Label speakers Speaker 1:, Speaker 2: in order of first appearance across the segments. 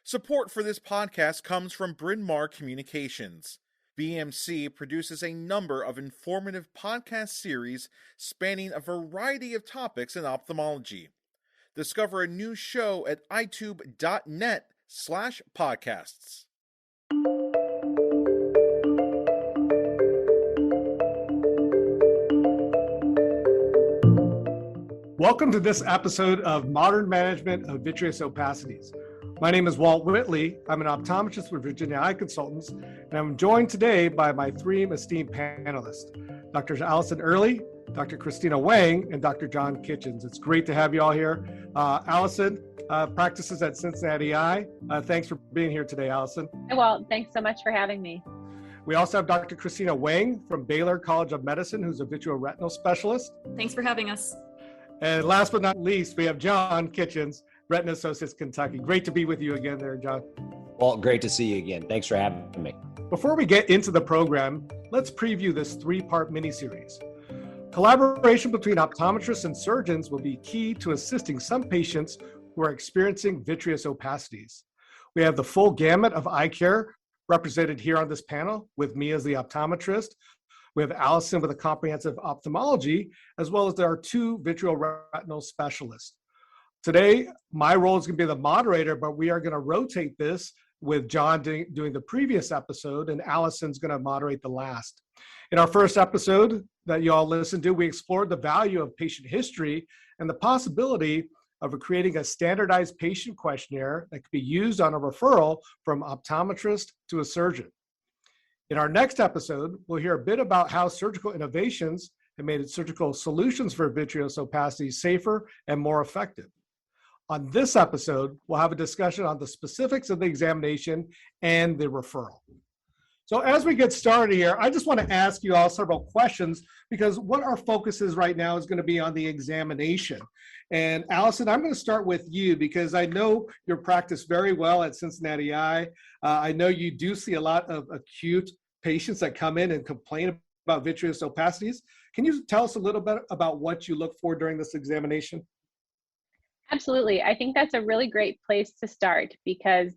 Speaker 1: Support for this podcast comes from Bryn Mawr Communications. BMC produces a number of informative podcast series spanning a variety of topics in ophthalmology. Discover a new show at itube.net/podcasts.
Speaker 2: Welcome to this episode of Modern Management of Vitreous Opacities. My name is Walt Whitley. I'm an optometrist with Virginia Eye Consultants, and I'm joined today by my three esteemed panelists, Dr. Alison Early, Dr. Christina Weng, and Dr. John Kitchens. It's great to have you all here. Alison practices at Cincinnati Eye. Thanks for being here today, Alison.
Speaker 3: Well, thanks so much for having me.
Speaker 2: We also have Dr. Christina Weng from Baylor College of Medicine, who's a vitreoretinal specialist.
Speaker 4: Thanks for having us.
Speaker 2: And last but not least, we have John Kitchens, Retina Associates Kentucky. Great to be with you again there, John.
Speaker 5: Well, great to see you again. Thanks for having me.
Speaker 2: Before we get into the program, let's preview this three-part mini-series. Collaboration between optometrists and surgeons will be key to assisting some patients who are experiencing vitreous opacities. We have the full gamut of eye care represented here on this panel with me as the optometrist. We have Alison with a comprehensive ophthalmology, as well as our two vitreoretinal specialists. Today, my role is going to be the moderator, but we are going to rotate this with John doing the previous episode, and Alison's going to moderate the last. In our first episode that you all listened to, we explored the value of patient history and the possibility of creating a standardized patient questionnaire that could be used on a referral from optometrist to a surgeon. In our next episode, we'll hear a bit about how surgical innovations have made surgical solutions for vitreous opacity safer and more effective. On this episode, we'll have a discussion on the specifics of the examination and the referral. So as we get started here, I just want to ask you all several questions because what our focus is right now is going to be on the examination. And Alison, I'm going to start with you because I know your practice very well at Cincinnati Eye. I know you do see a lot of acute patients that come in and complain about vitreous opacities. Can you tell us a little bit about what you look for during this examination?
Speaker 3: Absolutely. I think that's a really great place to start because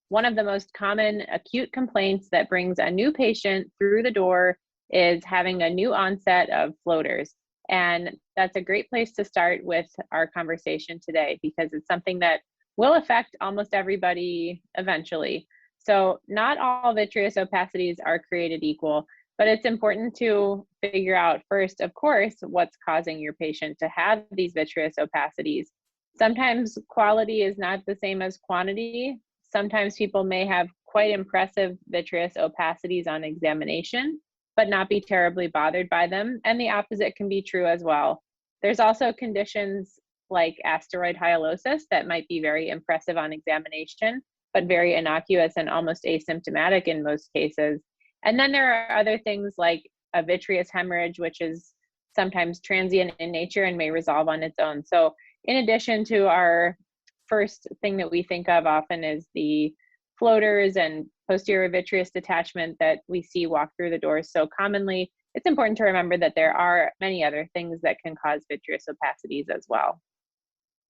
Speaker 3: one of the most common acute complaints that brings a new patient through the door is having a new onset of floaters. And that's a great place to start with our conversation today because it's something that will affect almost everybody eventually. So not all vitreous opacities are created equal, but it's important to figure out first, of course, what's causing your patient to have these vitreous opacities. Sometimes quality is not the same as quantity. Sometimes people may have quite impressive vitreous opacities on examination, but not be terribly bothered by them. And the opposite can be true as well. There's also conditions like asteroid hyalosis that might be very impressive on examination, but very innocuous and almost asymptomatic in most cases. And then there are other things like a vitreous hemorrhage, which is sometimes transient in nature and may resolve on its own. So in addition to our first thing that we think of often is the floaters and posterior vitreous detachment that we see walk through the doors so commonly, it's important to remember that there are many other things that can cause vitreous opacities as well.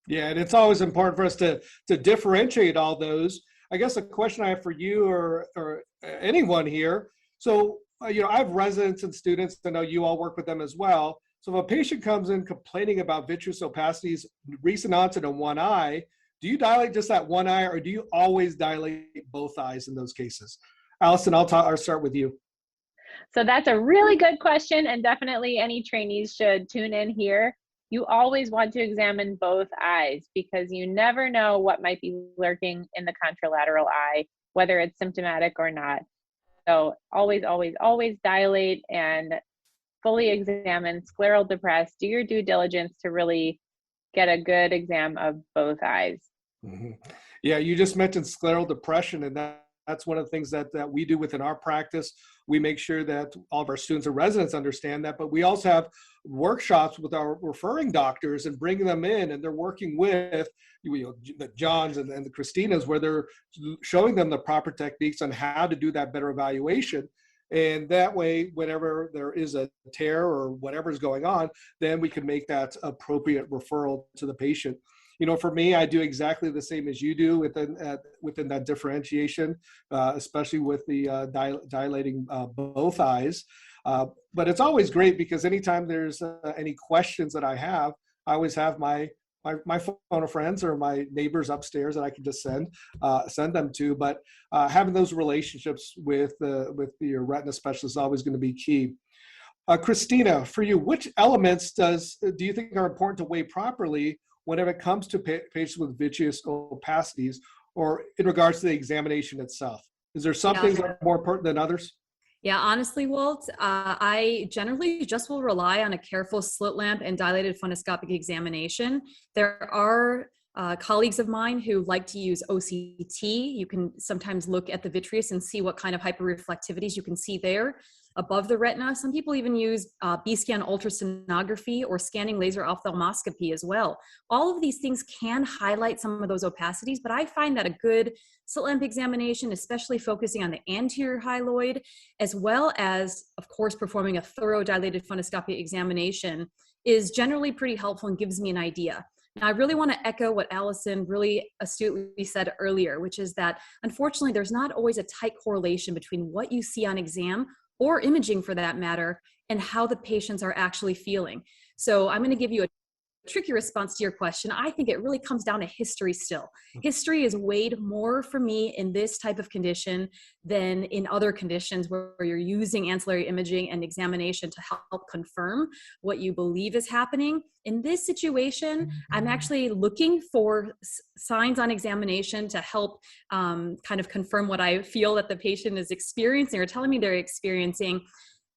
Speaker 2: Yeah, and it's always important for us to differentiate all those. I guess a question I have for you or anyone here. So, I have residents and students. I know you all work with them as well. So if a patient comes in complaining about vitreous opacities, recent onset in one eye, do you dilate just that one eye or do you always dilate both eyes in those cases? Alison, I'll start with you.
Speaker 3: So that's a really good question, and definitely any trainees should tune in here. You always want to examine both eyes because you never know what might be lurking in the contralateral eye, whether it's symptomatic or not. So always, always, always dilate and fully examine, scleral depress, do your due diligence to really get a good exam of both eyes.
Speaker 2: Mm-hmm. Yeah, you just mentioned scleral depression, and that's one of the things that we do within our practice. We make sure that all of our students and residents understand that, but we also have workshops with our referring doctors and bringing them in, and they're working with the Johns and the Christinas where they're showing them the proper techniques on how to do that better evaluation. And that way, whenever there is a tear or whatever's going on, then we can make that appropriate referral to the patient. For me, I do exactly the same as you do within that differentiation, especially with the dilating both eyes. But it's always great because anytime there's any questions that I have, I always have my phone of friends or my neighbors upstairs that I can just send them to. But having those relationships with your retina specialist is always going to be key. Christina, for you, which elements do you think are important to weigh properly whenever it comes to patients with vitreous opacities, or in regards to the examination itself? Is there some things that are more important than others?
Speaker 4: Yeah, honestly, Walt, I generally just will rely on a careful slit lamp and dilated fundoscopic examination. There are colleagues of mine who like to use OCT. You can sometimes look at the vitreous and see what kind of hyperreflectivities you can see there above the retina. Some people even use B-scan ultrasonography or scanning laser ophthalmoscopy as well. All of these things can highlight some of those opacities, but I find that a good slit lamp examination, especially focusing on the anterior hyaloid, as well as, of course, performing a thorough dilated fundoscopic examination, is generally pretty helpful and gives me an idea. Now, I really want to echo what Alison really astutely said earlier, which is that unfortunately, there's not always a tight correlation between what you see on exam or imaging for that matter, and how the patients are actually feeling. So I'm going to give you a tricky response to your question. I think it really comes down to history still. History is weighed more for me in this type of condition than in other conditions where you're using ancillary imaging and examination to help confirm what you believe is happening. In this situation, I'm actually looking for signs on examination to help kind of confirm what I feel that the patient is experiencing or telling me they're experiencing.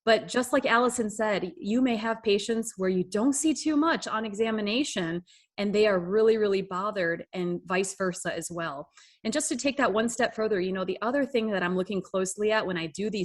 Speaker 4: But just like Alison said, you may have patients where you don't see too much on examination and they are really, really bothered, and vice versa as well. And just to take that one step further, the other thing that I'm looking closely at when I do the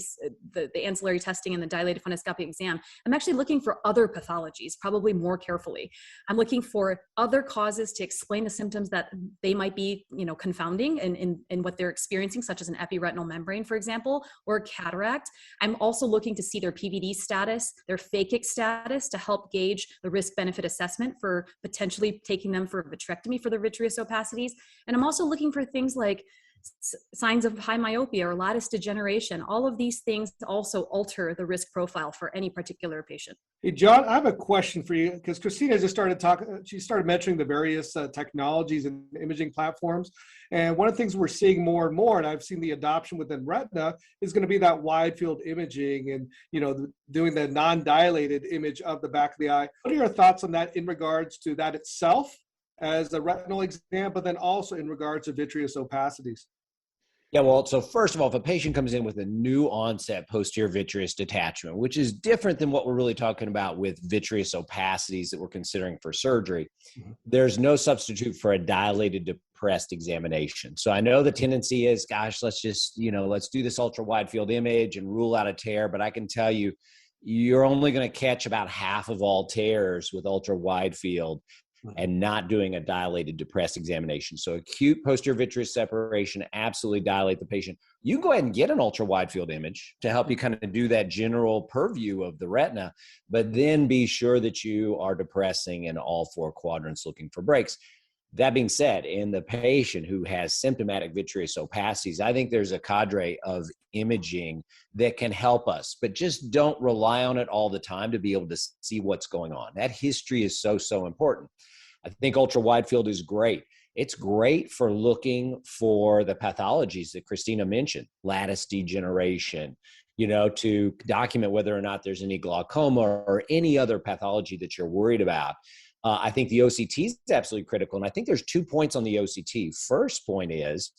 Speaker 4: ancillary testing and the dilated fundoscopic exam, I'm actually looking for other pathologies, probably more carefully. I'm looking for other causes to explain the symptoms that they might be, confounding in what they're experiencing, such as an epiretinal membrane, for example, or cataract. I'm also looking to see their PVD status, their phakic status, to help gauge the risk-benefit assessment for potentially taking them for vitrectomy for their vitreous opacities. And I'm also looking for things like signs of high myopia or lattice degeneration. All of these things also alter the risk profile for any particular patient.
Speaker 2: Hey, John, I have a question for you, because Christina just she started mentioning the various technologies and imaging platforms. And one of the things we're seeing more and more, and I've seen the adoption within retina, is going to be that wide field imaging and, doing the non-dilated image of the back of the eye. What are your thoughts on that in regards to that itself as a retinal exam, but then also in regards to vitreous opacities?
Speaker 5: Yeah, well, so first of all, if a patient comes in with a new onset posterior vitreous detachment, which is different than what we're really talking about with vitreous opacities that we're considering for surgery, there's no substitute for a dilated depressed examination. So I know the tendency is, gosh, let's just, let's do this ultra wide field image and rule out a tear. But I can tell you, you're only going to catch about half of all tears with ultra wide field and not doing a dilated depressed examination. So acute posterior vitreous separation, absolutely dilate the patient. You can go ahead and get an ultra wide field image to help you kind of do that general purview of the retina, but then be sure that you are depressing in all four quadrants looking for breaks. That being said, in the patient who has symptomatic vitreous opacities, I think there's a cadre of imaging that can help us, but just don't rely on it all the time to be able to see what's going on. That history is so important. I think ultra wide field is great. It's great for looking for the pathologies that Christina mentioned, lattice degeneration, to document whether or not there's any glaucoma or any other pathology that you're worried about. I think the OCT is absolutely critical. And I think there's 2 points on the OCT. First point is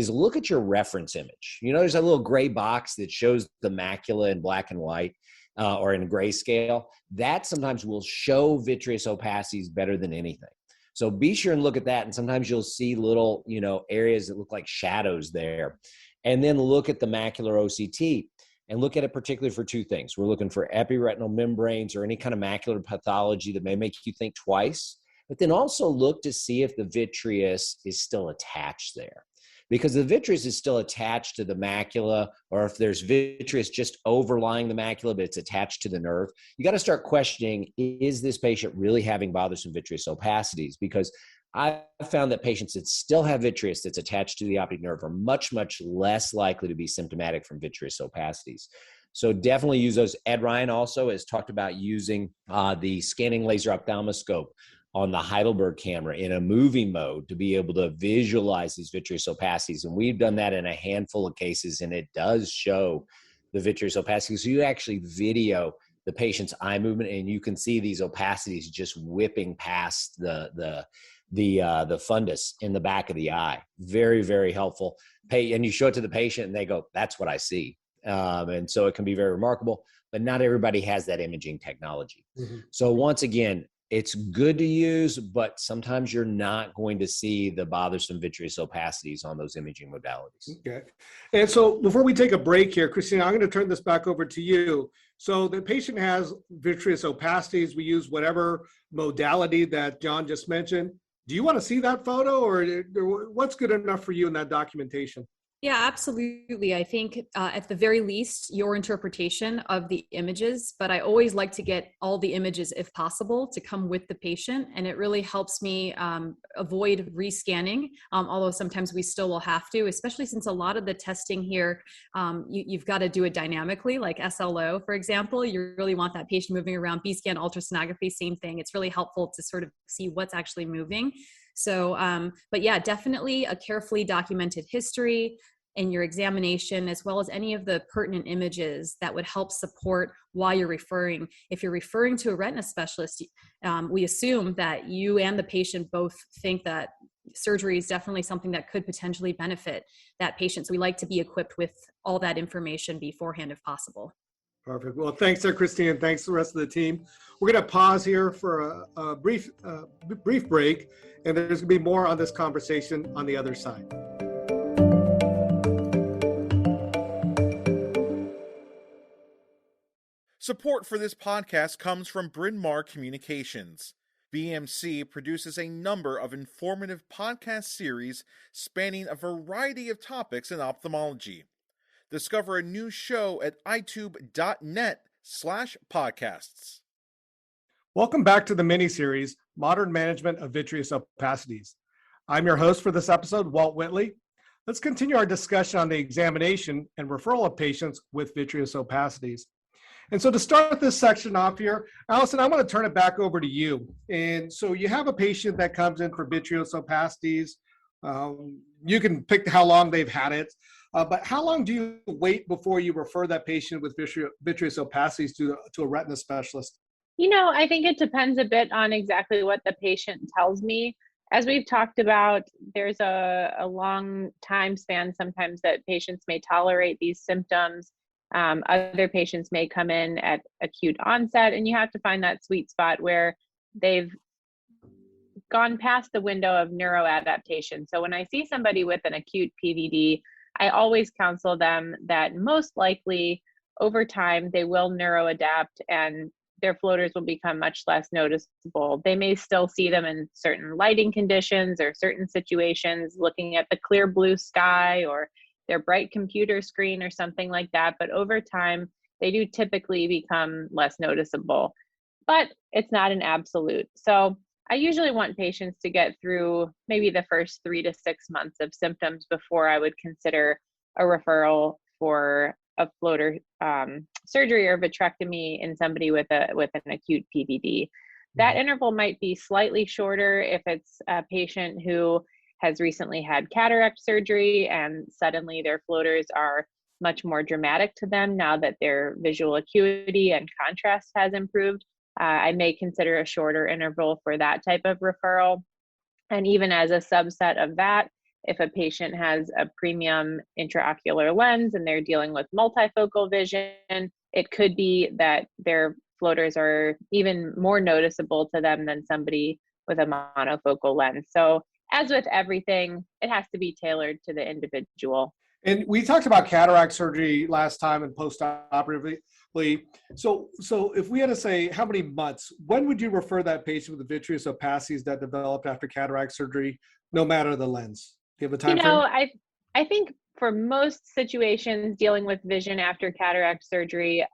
Speaker 5: look at your reference image. There's a little gray box that shows the macula in black and white or in grayscale. That sometimes will show vitreous opacities better than anything. So be sure and look at that. And sometimes you'll see little, areas that look like shadows there. And then look at the macular OCT. And look at it particularly for 2 things. We're looking for epiretinal membranes or any kind of macular pathology that may make you think twice, but then also look to see if the vitreous is still attached there. Because the vitreous is still attached to the macula, or if there's vitreous just overlying the macula, but it's attached to the nerve, you got to start questioning, is this patient really having bothersome vitreous opacities? Because I found that patients that still have vitreous that's attached to the optic nerve are much, much less likely to be symptomatic from vitreous opacities. So definitely use those. Ed Ryan also has talked about using the scanning laser ophthalmoscope on the Heidelberg camera in a movie mode to be able to visualize these vitreous opacities. And we've done that in a handful of cases, and it does show the vitreous opacities. So you actually video the patient's eye movement, and you can see these opacities just whipping past the fundus in the back of the eye. Very, very helpful. And you show it to the patient and they go, that's what I see. And so it can be very remarkable, but not everybody has that imaging technology. Mm-hmm. So once again, it's good to use, but sometimes you're not going to see the bothersome vitreous opacities on those imaging modalities.
Speaker 2: Okay. And so before we take a break here, Christina, I'm going to turn this back over to you. So the patient has vitreous opacities. We use whatever modality that John just mentioned. Do you want to see that photo, or what's good enough for you in that documentation?
Speaker 4: Yeah, absolutely. I think at the very least, your interpretation of the images, but I always like to get all the images if possible to come with the patient. And it really helps me avoid rescanning, although sometimes we still will have to, especially since a lot of the testing here, you've got to do it dynamically, like SLO, for example. You really want that patient moving around. B-scan, ultrasonography, same thing. It's really helpful to sort of see what's actually moving. So, but yeah, definitely a carefully documented history in your examination, as well as any of the pertinent images that would help support why you're referring. If you're referring to a retina specialist, we assume that you and the patient both think that surgery is definitely something that could potentially benefit that patient. So we like to be equipped with all that information beforehand if possible.
Speaker 2: Perfect. Well, thanks there, Christine, and thanks to the rest of the team. We're going to pause here for a brief break, and there's going to be more on this conversation on the other side.
Speaker 1: Support for this podcast comes from Bryn Mawr Communications. BMC produces a number of informative podcast series spanning a variety of topics in ophthalmology. Discover a new show at itube.net/podcasts.
Speaker 2: Welcome back to the miniseries, Modern Management of Vitreous Opacities. I'm your host for this episode, Walt Whitley. Let's continue our discussion on the examination and referral of patients with vitreous opacities. And so to start this section off here, Alison, I'm going to turn it back over to you. And so you have a patient that comes in for vitreous opacities. You can pick how long they've had it, but how long do you wait before you refer that patient with vitreous opacities to a retina specialist?
Speaker 3: You know, I think it depends a bit on exactly what the patient tells me. As we've talked about, there's a long time span sometimes that patients may tolerate these symptoms. Other patients may come in at acute onset, and you have to find that sweet spot where they've gone past the window of neuroadaptation. So when I see somebody with an acute PVD, I always counsel them that most likely over time they will neuroadapt and their floaters will become much less noticeable. They may still see them in certain lighting conditions or certain situations, looking at the clear blue sky or their bright computer screen or something like that. But over time, they do typically become less noticeable, but it's not an absolute. So I usually want patients to get through maybe the first 3 to 6 months of symptoms before I would consider a referral for a floater surgery or vitrectomy in somebody with an acute PVD. That interval might be slightly shorter if it's a patient who has recently had cataract surgery and suddenly their floaters are much more dramatic to them now that their visual acuity and contrast has improved. I may consider a shorter interval for that type of referral. And even as a subset of that, if a patient has a premium intraocular lens and they're dealing with multifocal vision, it could be that their floaters are even more noticeable to them than somebody with a monofocal lens. So as with everything, it has to be tailored to the individual.
Speaker 2: And we talked about cataract surgery last time and post-operatively. So if we had to say how many months, when would you refer that patient with the vitreous opacities that developed after cataract surgery, no matter the lens? Do you have a time frame?
Speaker 3: I think for most situations dealing with vision after cataract surgery,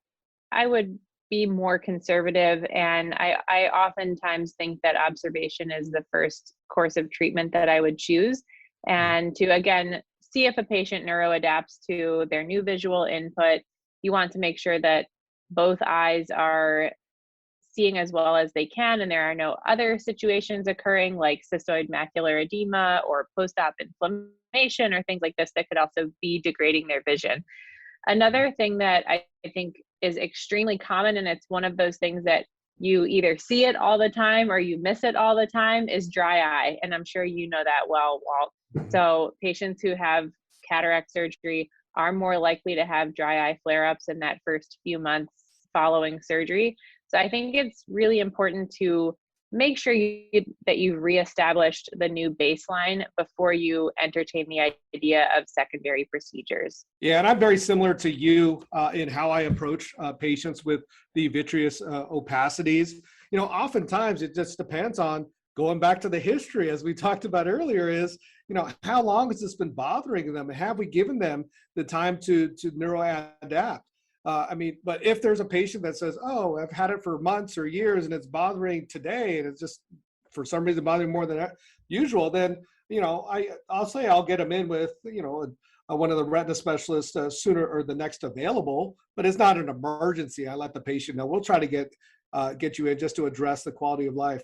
Speaker 3: I would be more conservative. And I oftentimes think that observation is the first course of treatment that I would choose. And to, again, see if a patient neuroadapts to their new visual input. You want to make sure that both eyes are seeing as well as they can, and there are no other situations occurring like cystoid macular edema or post-op inflammation or things like this that could also be degrading their vision. Another thing that I think is extremely common, and it's one of those things that you either see it all the time or you miss it all the time, is dry eye. And I'm sure you know that well, Walt. So patients who have cataract surgery are more likely to have dry eye flare-ups in that first few months following surgery. So I think it's really important to make sure that you've reestablished the new baseline before you entertain the idea of secondary procedures.
Speaker 2: Yeah, and I'm very similar to you in how I approach patients with the vitreous opacities. Oftentimes it just depends on going back to the history, as we talked about earlier, is, how long has this been bothering them? And have we given them the time to neuroadapt? But if there's a patient that says, oh, I've had it for months or years and it's bothering today and it's just for some reason bothering more than usual, then, I'll say I'll get them in with, one of the retina specialists sooner or the next available, but it's not an emergency. I let the patient know. We'll try to get you in just to address the quality of life.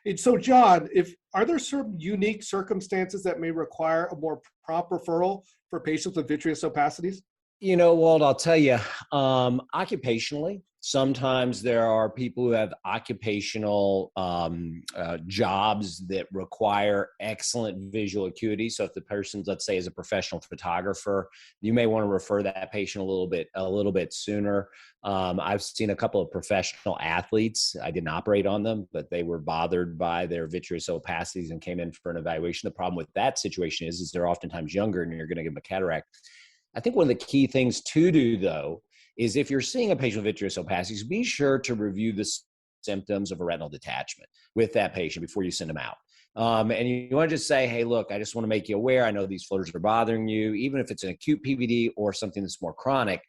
Speaker 2: And so, John, are there certain unique circumstances that may require a more prompt referral for patients with vitreous opacities?
Speaker 5: Walt, I'll tell you, occupationally, sometimes there are people who have occupational jobs that require excellent visual acuity. So if the person, let's say, is a professional photographer, you may want to refer that patient a little bit sooner. I've seen a couple of professional athletes. I didn't operate on them, but they were bothered by their vitreous opacities and came in for an evaluation. The problem with that situation is they're oftentimes younger and you're going to give them a cataract. I think one of the key things to do, though, is if you're seeing a patient with vitreous opacities, be sure to review the symptoms of a retinal detachment with that patient before you send them out. And you want to just say, hey, look, I just want to make you aware. I know these floaters are bothering you, even if it's an acute PVD or something that's more chronic.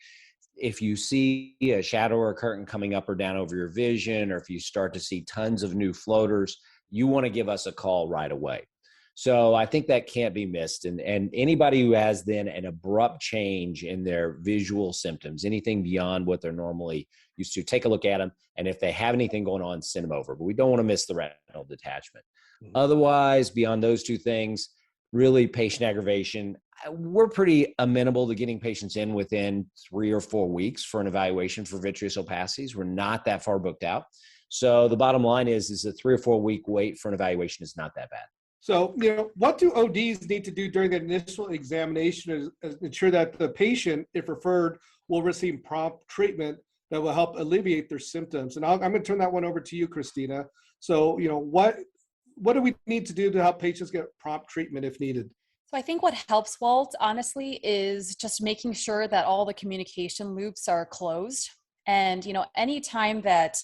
Speaker 5: If you see a shadow or a curtain coming up or down over your vision, or if you start to see tons of new floaters, you want to give us a call right away. So I think that can't be missed. And anybody who has then an abrupt change in their visual symptoms, anything beyond what they're normally used to, take a look at them. And if they have anything going on, send them over. But we don't want to miss the retinal detachment. Mm-hmm. Otherwise, beyond those two things, really patient aggravation, we're pretty amenable to getting patients in within 3 or 4 weeks for an evaluation for vitreous opacities. We're not that far booked out. So the bottom line is a 3 or 4 week wait for an evaluation is not that bad.
Speaker 2: So, what do ODs need to do during the initial examination to ensure that the patient, if referred, will receive prompt treatment that will help alleviate their symptoms? And I'm going to turn that one over to you, Christina. So, what do we need to do to help patients get prompt treatment if needed?
Speaker 4: So I think what helps, Walt, honestly, is just making sure that all the communication loops are closed. And, anytime that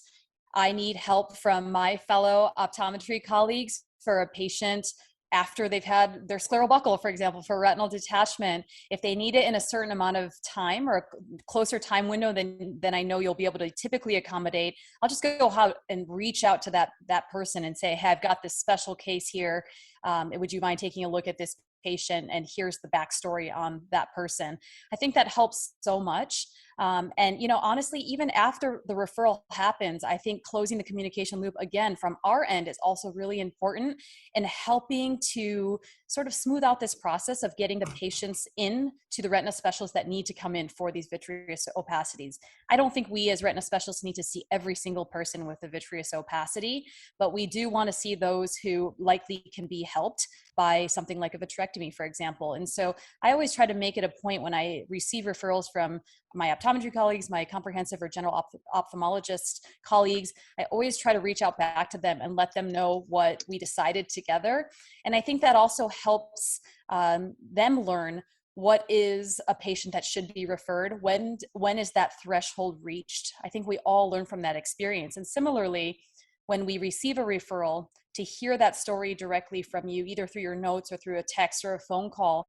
Speaker 4: I need help from my fellow optometry colleagues for a patient after they've had their scleral buckle, for example, for retinal detachment, if they need it in a certain amount of time or a closer time window than I know you'll be able to typically accommodate, I'll just go out and reach out to that person and say, hey, I've got this special case here. Would you mind taking a look at this patient? And here's the backstory on that person. I think that helps so much. And honestly, even after the referral happens, I think closing the communication loop again from our end is also really important in helping to sort of smooth out this process of getting the patients in to the retina specialists that need to come in for these vitreous opacities. I don't think we as retina specialists need to see every single person with a vitreous opacity, but we do want to see those who likely can be helped by something like a vitrectomy, for example. And so I always try to make it a point when I receive referrals from my optometry colleagues, my comprehensive or general ophthalmologist colleagues, I always try to reach out back to them and let them know what we decided together. And I think that also helps them learn what is a patient that should be referred, when is that threshold reached. I think we all learn from that experience. And similarly, when we receive a referral, to hear that story directly from you, either through your notes or through a text or a phone call,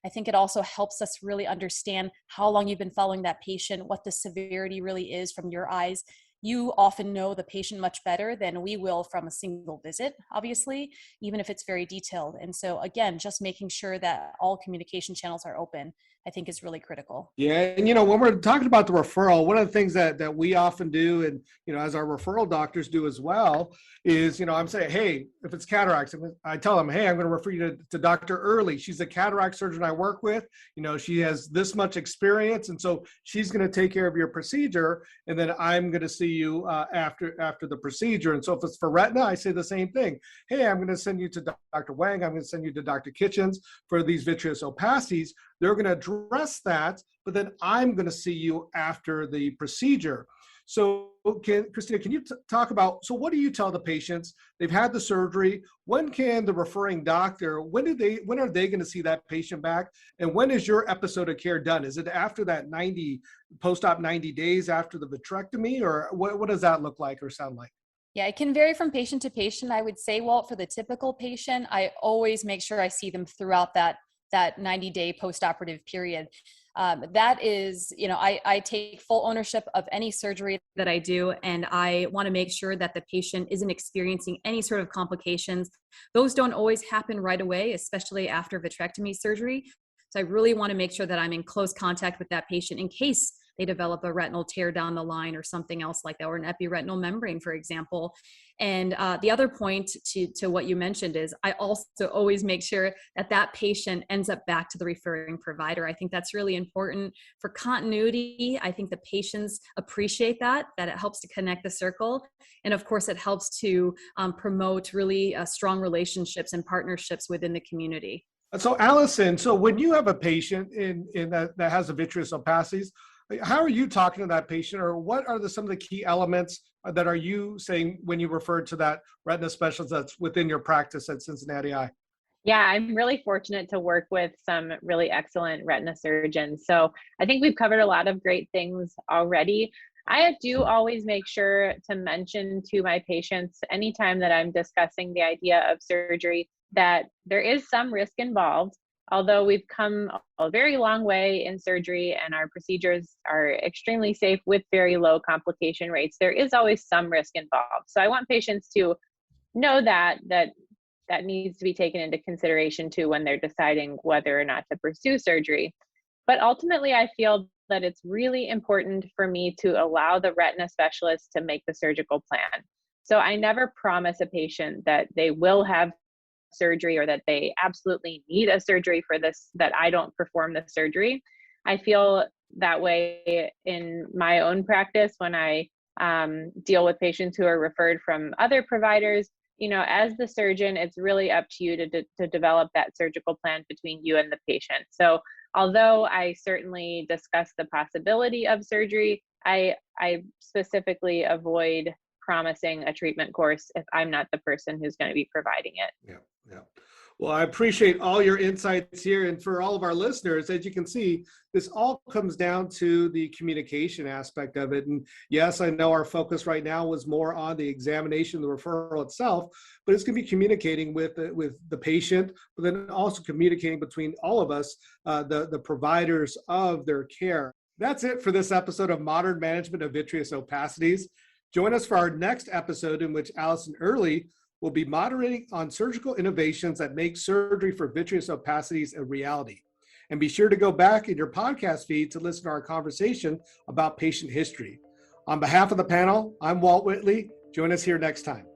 Speaker 4: I think it also helps us really understand how long you've been following that patient, what the severity really is from your eyes. you often know the patient much better than we will from a single visit, obviously, even if it's very detailed. And so again, just making sure that all communication channels are open, I think is really critical.
Speaker 2: Yeah, and when we're talking about the referral, one of the things that we often do, and as our referral doctors do as well, is I'm saying, hey, if it's cataracts, I tell them, hey, I'm going to refer you to Dr. Early. She's a cataract surgeon I work with. She has this much experience, and so she's going to take care of your procedure, and then I'm going to see you after the procedure. And so if it's for retina, I say the same thing. Hey, I'm going to send you to Dr. Weng. I'm going to send you to Dr. Kitchens for these vitreous opacities. They're going to address that, but then I'm going to see you after the procedure. So Christina, can you talk about, so what do you tell the patients? They've had the surgery. When can the referring doctor, when are they going to see that patient back? And when is your episode of care done? Is it after that post-op 90 days after the vitrectomy, or what does that look like or sound like?
Speaker 4: Yeah, it can vary from patient to patient. I would say, Walt, for the typical patient, I always make sure I see them throughout that 90-day post-operative period. That is, I take full ownership of any surgery that I do, and I want to make sure that the patient isn't experiencing any sort of complications. Those don't always happen right away, especially after vitrectomy surgery. So I really want to make sure that I'm in close contact with that patient in case they develop a retinal tear down the line or something else like that, or an epiretinal membrane, for example. And the other point to what you mentioned is I also always make sure that patient ends up back to the referring provider. I think that's really important for continuity. I think the patients appreciate that it helps to connect the circle. And of course, it helps to promote really strong relationships and partnerships within the community.
Speaker 2: So Alison, so when you have a patient in that has a vitreous opacities, how are you talking to that patient, or what are some of the key elements that are you saying when you refer to that retina specialist that's within your practice at Cincinnati Eye?
Speaker 3: Yeah, I'm really fortunate to work with some really excellent retina surgeons. So I think we've covered a lot of great things already. I do always make sure to mention to my patients anytime that I'm discussing the idea of surgery that there is some risk involved. Although we've come a very long way in surgery and our procedures are extremely safe with very low complication rates, there is always some risk involved. So I want patients to know that needs to be taken into consideration too when they're deciding whether or not to pursue surgery. But ultimately, I feel that it's really important for me to allow the retina specialist to make the surgical plan. So I never promise a patient that they will have surgery or that they absolutely need a surgery for this, that I don't perform the surgery. I feel that way in my own practice when I deal with patients who are referred from other providers. As the surgeon, it's really up to you to develop that surgical plan between you and the patient. So although I certainly discuss the possibility of surgery, I specifically avoid promising a treatment course if I'm not the person who's going to be providing it.
Speaker 2: Yeah. Well, I appreciate all your insights here. And for all of our listeners, as you can see, this all comes down to the communication aspect of it. And yes, I know our focus right now was more on the examination, the referral itself, but it's going to be communicating with the patient, but then also communicating between all of us, the providers of their care. That's it for this episode of Modern Management of Vitreous Opacities. Join us for our next episode in which Alison Early will be moderating on surgical innovations that make surgery for vitreous opacities a reality. And be sure to go back in your podcast feed to listen to our conversation about patient history. On behalf of the panel, I'm Walt Whitley. Join us here next time.